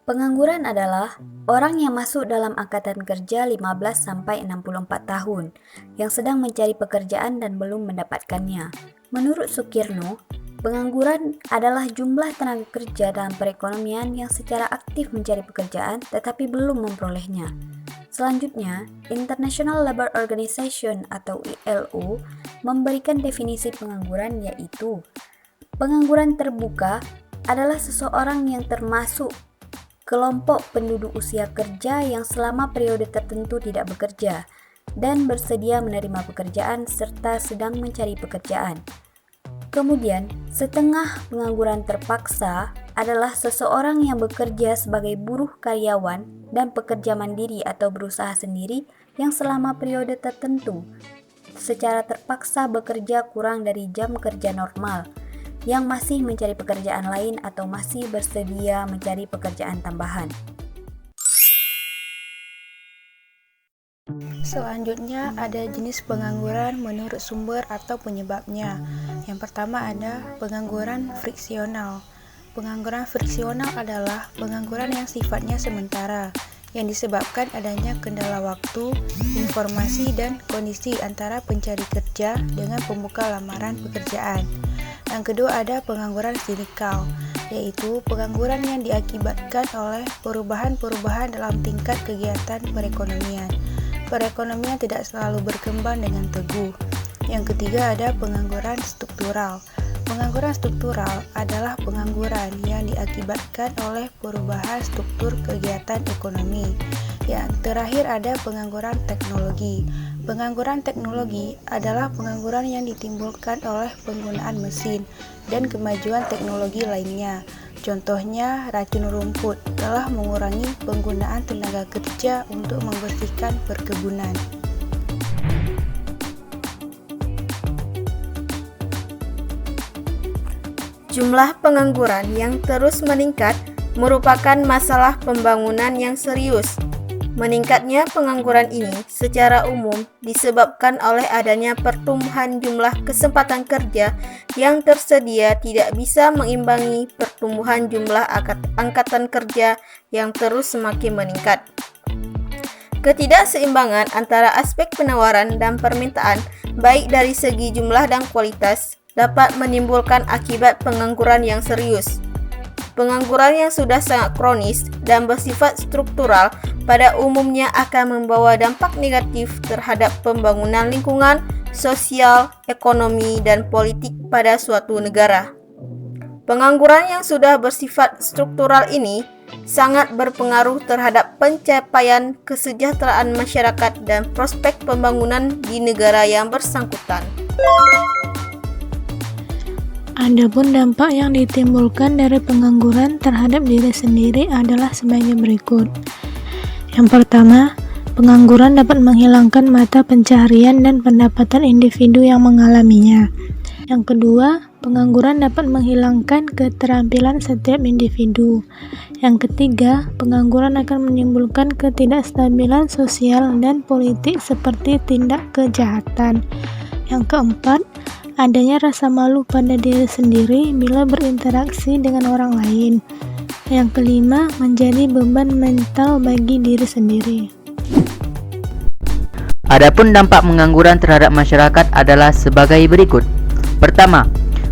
Pengangguran adalah orang yang masuk dalam angkatan kerja 15-64 tahun yang sedang mencari pekerjaan dan belum mendapatkannya. Menurut Sukirno, pengangguran adalah jumlah tenaga kerja dalam perekonomian yang secara aktif mencari pekerjaan tetapi belum memperolehnya. Selanjutnya, International Labour Organization atau ILO memberikan definisi pengangguran, yaitu pengangguran terbuka adalah seseorang yang termasuk kelompok penduduk usia kerja yang selama periode tertentu tidak bekerja dan bersedia menerima pekerjaan serta sedang mencari pekerjaan. Kemudian, setengah pengangguran terpaksa adalah seseorang yang bekerja sebagai buruh karyawan dan pekerja mandiri atau berusaha sendiri yang selama periode tertentu secara terpaksa bekerja kurang dari jam kerja normal, yang masih mencari pekerjaan lain atau masih bersedia mencari pekerjaan tambahan. Selanjutnya ada jenis pengangguran menurut sumber atau penyebabnya. Yang pertama ada pengangguran friksional. Pengangguran friksional adalah pengangguran yang sifatnya sementara, yang disebabkan adanya kendala waktu, informasi, dan kondisi antara pencari kerja dengan pembuka lamaran pekerjaan. Yang kedua ada pengangguran sinikal, yaitu pengangguran yang diakibatkan oleh perubahan-perubahan dalam tingkat kegiatan perekonomian. Perekonomian tidak selalu berkembang dengan teguh. Yang ketiga ada pengangguran struktural. Pengangguran struktural adalah pengangguran yang diakibatkan oleh perubahan struktur kegiatan ekonomi. Yang terakhir ada pengangguran teknologi. Pengangguran teknologi adalah pengangguran yang ditimbulkan oleh penggunaan mesin dan kemajuan teknologi lainnya. Contohnya, racun rumput telah mengurangi penggunaan tenaga kerja untuk membersihkan perkebunan. Jumlah pengangguran yang terus meningkat merupakan masalah pembangunan yang serius. Meningkatnya pengangguran ini secara umum disebabkan oleh adanya pertumbuhan jumlah kesempatan kerja yang tersedia tidak bisa mengimbangi pertumbuhan jumlah angkatan kerja yang terus semakin meningkat. Ketidakseimbangan antara aspek penawaran dan permintaan, baik dari segi jumlah dan kualitas, dapat menimbulkan akibat pengangguran yang serius. Pengangguran yang sudah sangat kronis dan bersifat struktural pada umumnya akan membawa dampak negatif terhadap pembangunan lingkungan, sosial, ekonomi, dan politik pada suatu negara. Pengangguran yang sudah bersifat struktural ini sangat berpengaruh terhadap pencapaian kesejahteraan masyarakat dan prospek pembangunan di negara yang bersangkutan. Adapun dampak yang ditimbulkan dari pengangguran terhadap diri sendiri adalah sebagai berikut. Yang pertama, pengangguran dapat menghilangkan mata pencaharian dan pendapatan individu yang mengalaminya. Yang kedua, pengangguran dapat menghilangkan keterampilan setiap individu. Yang ketiga, pengangguran akan menimbulkan ketidakstabilan sosial dan politik seperti tindak kejahatan. Yang keempat, adanya rasa malu pada diri sendiri bila berinteraksi dengan orang lain. Yang kelima, menjadi beban mental bagi diri sendiri. Adapun dampak pengangguran terhadap masyarakat adalah sebagai berikut. Pertama,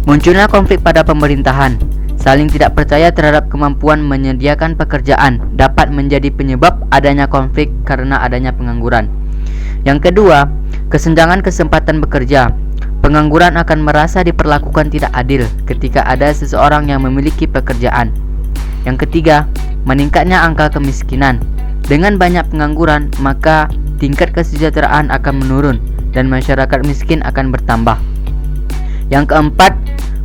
munculnya konflik pada pemerintahan. Saling tidak percaya terhadap kemampuan menyediakan pekerjaan dapat menjadi penyebab adanya konflik karena adanya pengangguran. Yang kedua, kesenjangan kesempatan bekerja. Pengangguran akan merasa diperlakukan tidak adil ketika ada seseorang yang memiliki pekerjaan. Yang ketiga, meningkatnya angka kemiskinan. Dengan banyak pengangguran, maka tingkat kesejahteraan akan menurun dan masyarakat miskin akan bertambah. Yang keempat,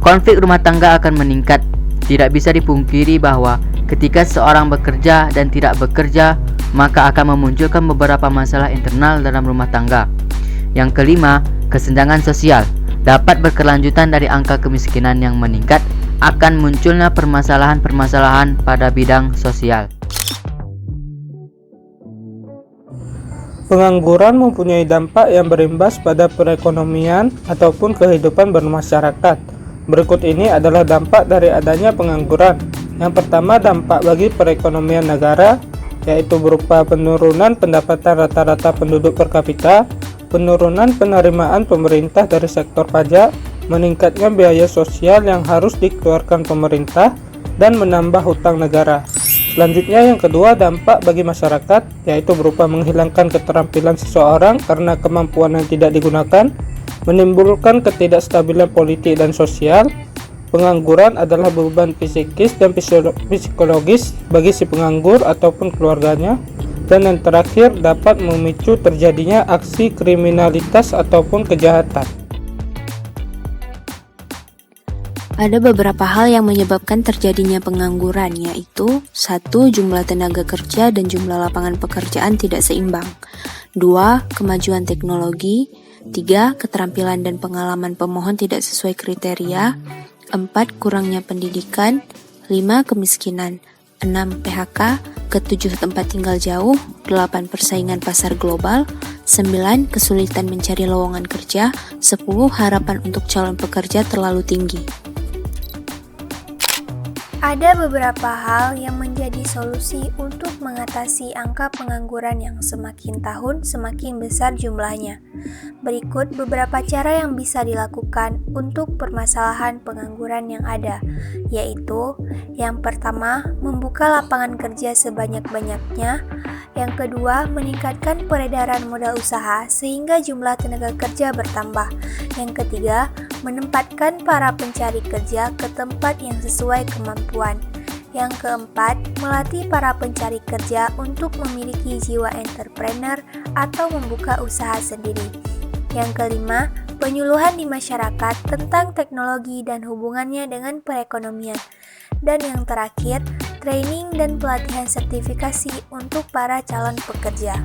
konflik rumah tangga akan meningkat. Tidak bisa dipungkiri bahwa ketika seorang bekerja dan tidak bekerja, maka akan memunculkan beberapa masalah internal dalam rumah tangga. Yang kelima, kesenjangan sosial dapat berkelanjutan dari angka kemiskinan yang meningkat, akan munculnya permasalahan-permasalahan pada bidang sosial. Pengangguran mempunyai dampak yang berimbas pada perekonomian ataupun kehidupan bermasyarakat. Berikut ini adalah dampak dari adanya pengangguran. Yang pertama, dampak bagi perekonomian negara, yaitu berupa penurunan pendapatan rata-rata penduduk per kapita, penurunan penerimaan pemerintah dari sektor pajak, meningkatnya biaya sosial yang harus dikeluarkan pemerintah, dan menambah hutang negara. Selanjutnya yang kedua, dampak bagi masyarakat, yaitu berupa menghilangkan keterampilan seseorang karena kemampuan yang tidak digunakan, menimbulkan ketidakstabilan politik dan sosial. Pengangguran adalah beban psikis dan psikologis bagi si penganggur ataupun keluarganya. Dan yang terakhir, dapat memicu terjadinya aksi kriminalitas ataupun kejahatan. Ada beberapa hal yang menyebabkan terjadinya pengangguran, yaitu 1. Jumlah tenaga kerja dan jumlah lapangan pekerjaan tidak seimbang. 2. Kemajuan teknologi. 3. Keterampilan dan pengalaman pemohon tidak sesuai kriteria. 4. Kurangnya pendidikan. 5. Kemiskinan. 6. PHK. 7. Tempat tinggal jauh. 8. Persaingan pasar global. 9. Kesulitan mencari lowongan kerja. 10. Harapan untuk calon pekerja terlalu tinggi. Ada beberapa hal yang menjadi solusi untuk mengatasi angka pengangguran yang semakin tahun semakin besar jumlahnya. Berikut beberapa cara yang bisa dilakukan untuk permasalahan pengangguran yang ada, yaitu yang pertama, membuka lapangan kerja sebanyak-banyaknya. Yang kedua, meningkatkan peredaran modal usaha sehingga jumlah tenaga kerja bertambah. Yang ketiga, menempatkan para pencari kerja ke tempat yang sesuai kemampuan. Yang keempat, melatih para pencari kerja untuk memiliki jiwa entrepreneur atau membuka usaha sendiri. Yang kelima, penyuluhan di masyarakat tentang teknologi dan hubungannya dengan perekonomian. Dan yang terakhir, training dan pelatihan sertifikasi untuk para calon pekerja.